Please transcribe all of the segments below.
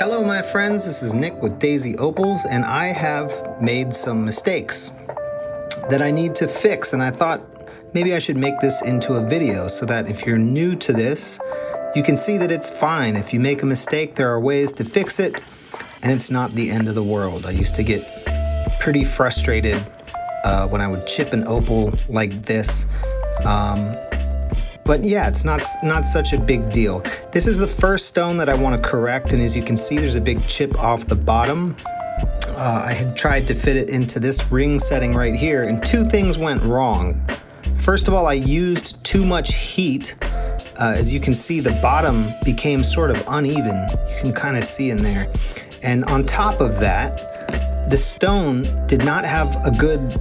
Hello my friends, this is Nick with Daisy Opals, and I have made some mistakes that I need to fix, and I thought maybe I should make this into a video so that if you're new to this, you can see that it's fine. If you make a mistake, there are ways to fix it, and it's not the end of the world. I used to get pretty frustrated when I would chip an opal like this. But yeah, it's not such a big deal. This is the first stone that I want to correct, and as you can see, there's a big chip off the bottom. I had tried to fit it into this ring setting right here, and two things went wrong. First of all, I used too much heat. As you can see, the bottom became sort of uneven. You can kind of see in there. And on top of that, the stone did not have a good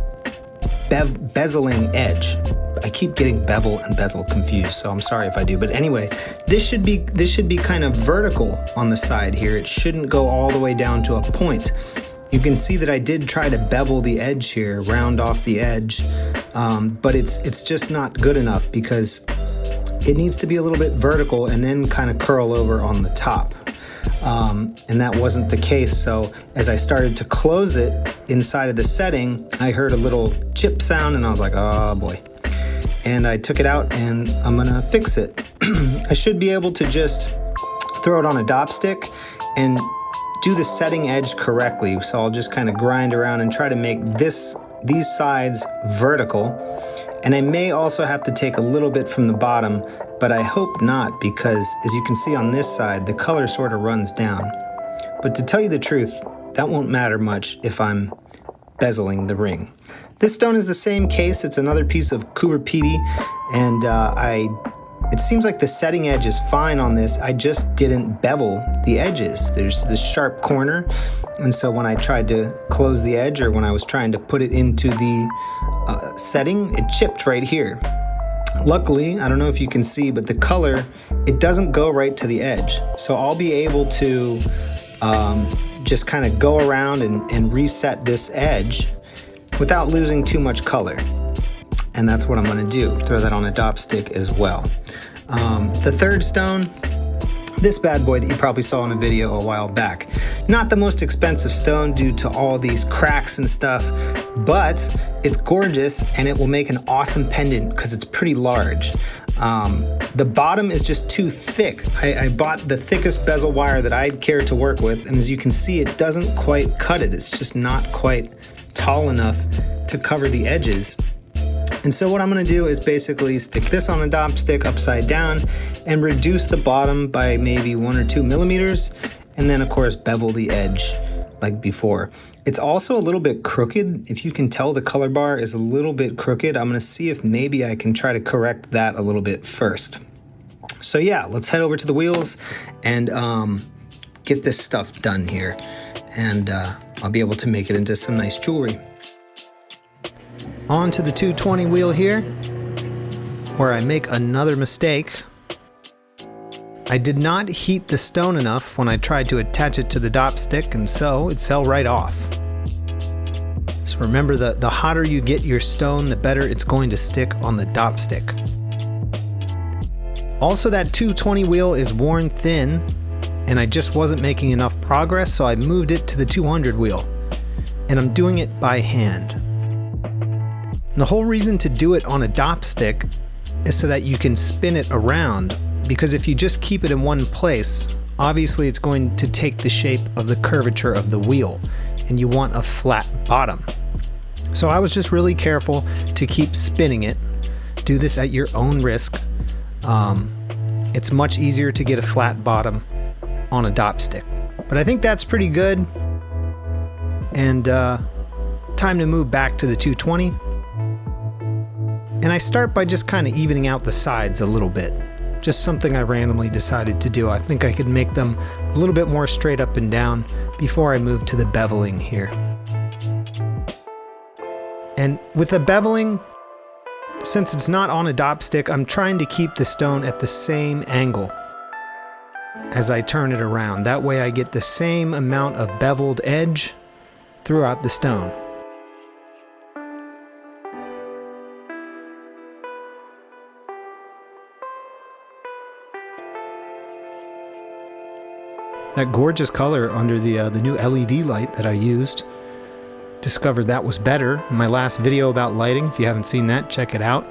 bezeling edge. I keep getting bevel and bezel confused, so I'm sorry if I do. But anyway, this should be kind of vertical on the side here. It shouldn't go all the way down to a point. You can see that I did try to bevel the edge here, round off the edge, but it's just not good enough because it needs to be a little bit vertical and then kind of curl over on the top. And that wasn't the case, so as I started to close it inside of the setting, I heard a little chip sound and I was like, oh boy. And I took it out and I'm gonna fix it. I should be able to just throw it on a dop stick and do the setting edge correctly. So I'll just kind of grind around and try to make these sides vertical. And I may also have to take a little bit from the bottom, but I hope not, because as you can see on this side, the color sort of runs down. But to tell you the truth, that won't matter much if I'm bezeling the ring. This stone is the same case. It's another piece of coober pedy, and it seems like the setting edge is fine on this. I just didn't bevel the edges. There's this sharp corner, and so when I tried to close the edge, or when I was trying to put it into the setting, it chipped right here. Luckily, I don't know if you can see, but the color, it doesn't go right to the edge. So I'll be able to just kind of go around and reset this edge without losing too much color. And that's what I'm gonna do, throw that on a dop stick as well. The third stone, this bad boy that you probably saw in a video a while back. Not the most expensive stone due to all these cracks and stuff, but it's gorgeous and it will make an awesome pendant because it's pretty large. The bottom is just too thick. I bought the thickest bezel wire that I'd care to work with, and as you can see, it doesn't quite cut it. It's just not quite tall enough to cover the edges. And so what I'm gonna do is basically stick this on a dop stick upside down and reduce the bottom by maybe 1 or 2 millimeters, and then of course bevel the edge like before. It's also a little bit crooked. If you can tell, the color bar is a little bit crooked. I'm gonna see if maybe I can try to correct that a little bit first. So yeah, let's head over to the wheels and get this stuff done here. And I'll be able to make it into some nice jewelry. On to the 220 wheel here, where I make another mistake. I did not heat the stone enough when I tried to attach it to the dop stick, and so it fell right off. So remember, the hotter you get your stone, the better it's going to stick on the dop stick. Also, that 220 wheel is worn thin, and I just wasn't making enough progress, so I moved it to the 200 wheel, and I'm doing it by hand. And the whole reason to do it on a dop stick is so that you can spin it around, because if you just keep it in one place, obviously it's going to take the shape of the curvature of the wheel, and you want a flat bottom. So I was just really careful to keep spinning it. Do this at your own risk. It's much easier to get a flat bottom on a dop stick. But I think that's pretty good. And time to move back to the 220. And I start by just kind of evening out the sides a little bit. Just something I randomly decided to do. I think I could make them a little bit more straight up and down before I move to the beveling here. And with the beveling, since it's not on a dop stick, I'm trying to keep the stone at the same angle as I turn it around. That way I get the same amount of beveled edge throughout the stone. that gorgeous color under the new LED light that I used. Discovered that was better in my last video about lighting. If you haven't seen that, check it out.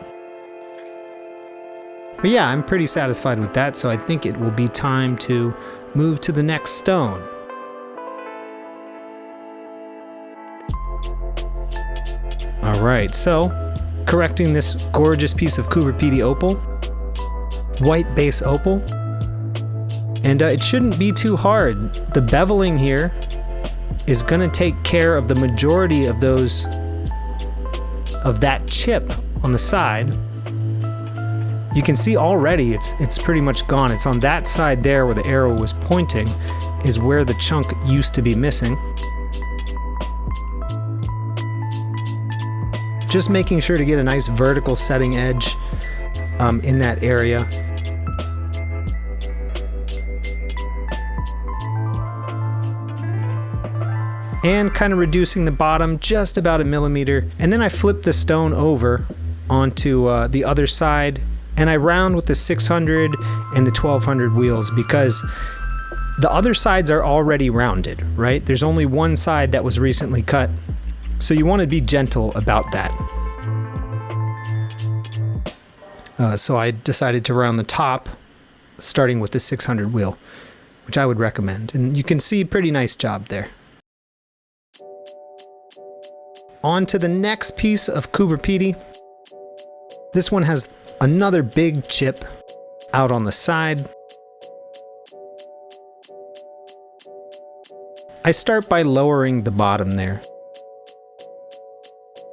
But yeah, I'm pretty satisfied with that, so I think it will be time to move to the next stone. Alright, so correcting this gorgeous piece of coober pedy opal, white base opal, and it shouldn't be too hard. The beveling here is going to take care of the majority of that chip on the side. You can see already it's pretty much gone. It's on that side there where the arrow was pointing is where the chunk used to be missing. Just making sure to get a nice vertical setting edge in that area. And kind of reducing the bottom just about 1 millimeter. And then I flip the stone over onto the other side, and I round with the 600 and the 1200 wheels because the other sides are already rounded, right? There's only one side that was recently cut, so you want to be gentle about that. So I decided to round the top, starting with the 600 wheel, which I would recommend. And you can see pretty nice job there. On to the next piece of coober pedy. This one has another big chip out on the side. I start by lowering the bottom there,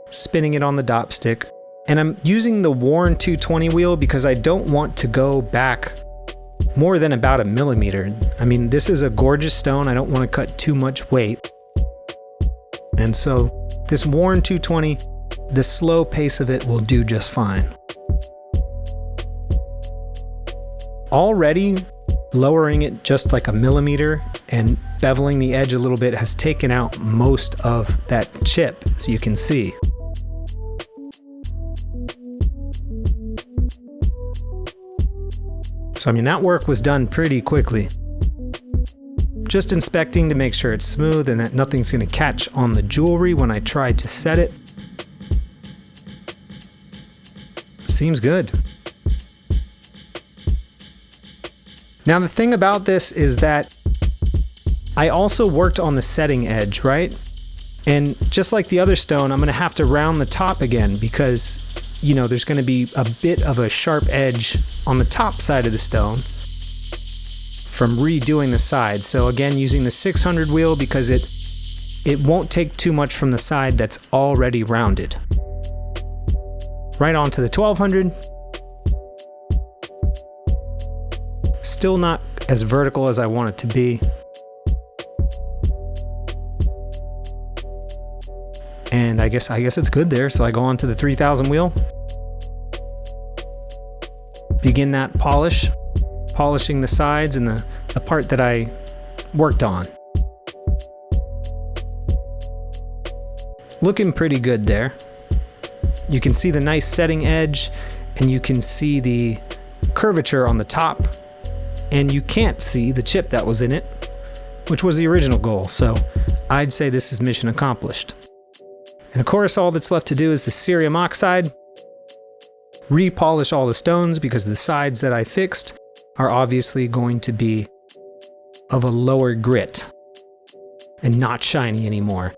spinning it on the dop stick, and I'm using the worn 220 wheel because I don't want to go back more than about 1 millimeter. I mean, this is a gorgeous stone. I don't want to cut too much weight. And so this worn 220, the slow pace of it will do just fine. Already lowering it just like 1 millimeter and beveling the edge a little bit has taken out most of that chip, as you can see. So I mean, that work was done pretty quickly. Just inspecting to make sure it's smooth and that nothing's going to catch on the jewelry when I try to set it. Seems good. Now the thing about this is that I also worked on the setting edge, right? And just like the other stone, I'm going to have to round the top again because, you know, there's going to be a bit of a sharp edge on the top side of the stone from redoing the side. So again, using the 600 wheel because it won't take too much from the side that's already rounded. Right onto the 1200. Still not as vertical as I want it to be. And I guess it's good there. So I go on to the 3000 wheel. Begin that polish. Polishing the sides and the part that I worked on. Looking pretty good there. You can see the nice setting edge and you can see the curvature on the top, and you can't see the chip that was in it, which was the original goal. So I'd say this is mission accomplished. And of course, all that's left to do is the cerium oxide. Repolish all the stones because the sides that I fixed are obviously going to be of a lower grit and not shiny anymore,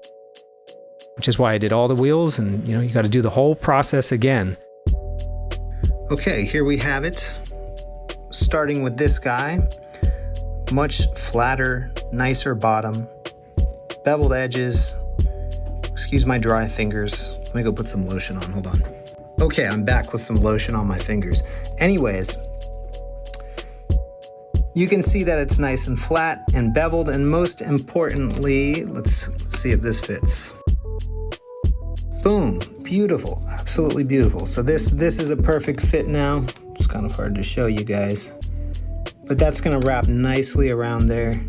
which is why I did all the wheels, and you got to do the whole process again. Okay, here we have it. Starting with this guy, much flatter, nicer bottom, beveled edges. Excuse my dry fingers. Let me go put some lotion on, hold on. Okay, I'm back with some lotion on my fingers. Anyways, you can see that it's nice and flat and beveled, and most importantly, let's see if this fits. Boom, beautiful, absolutely beautiful. So this is a perfect fit now. It's kind of hard to show you guys, but that's gonna wrap nicely around there.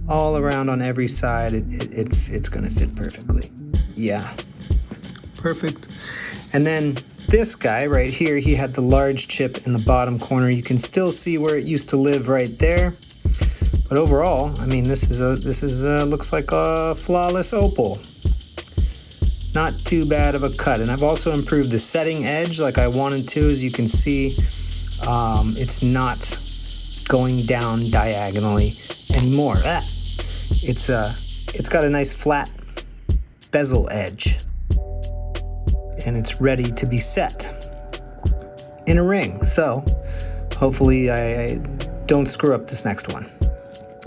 All around on every side, it's gonna fit perfectly. Yeah, perfect. And then this guy right here, he had the large chip in the bottom corner. You can still see where it used to live right there. But But overall, I mean, this is looks like a flawless opal. Not too bad of a cut. And I've also improved the setting edge like I wanted to. As you can see, it's not going down diagonally anymore. It's got a nice flat bezel edge, and it's ready to be set in a ring. So hopefully I don't screw up this next one.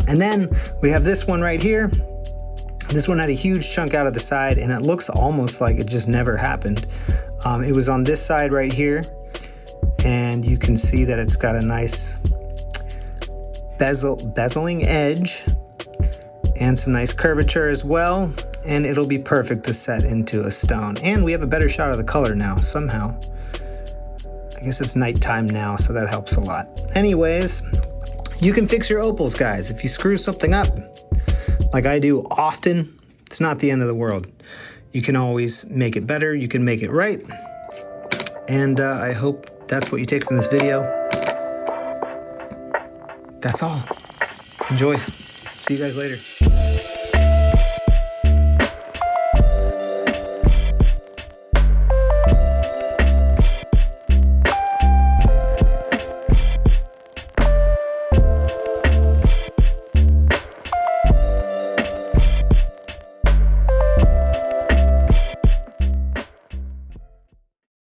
And then we have this one right here. This one had a huge chunk out of the side, and it looks almost like it just never happened. It was on this side right here, and you can see that it's got a nice bezeling edge and some nice curvature as well, and it'll be perfect to set into a stone. And we have a better shot of the color now somehow. I guess it's nighttime now, so that helps a lot. Anyways, you can fix your opals, guys. If you screw something up, like I do often, it's not the end of the world. You can always make it better. You can make it right. And I hope that's what you take from this video. That's all. Enjoy. See you guys later.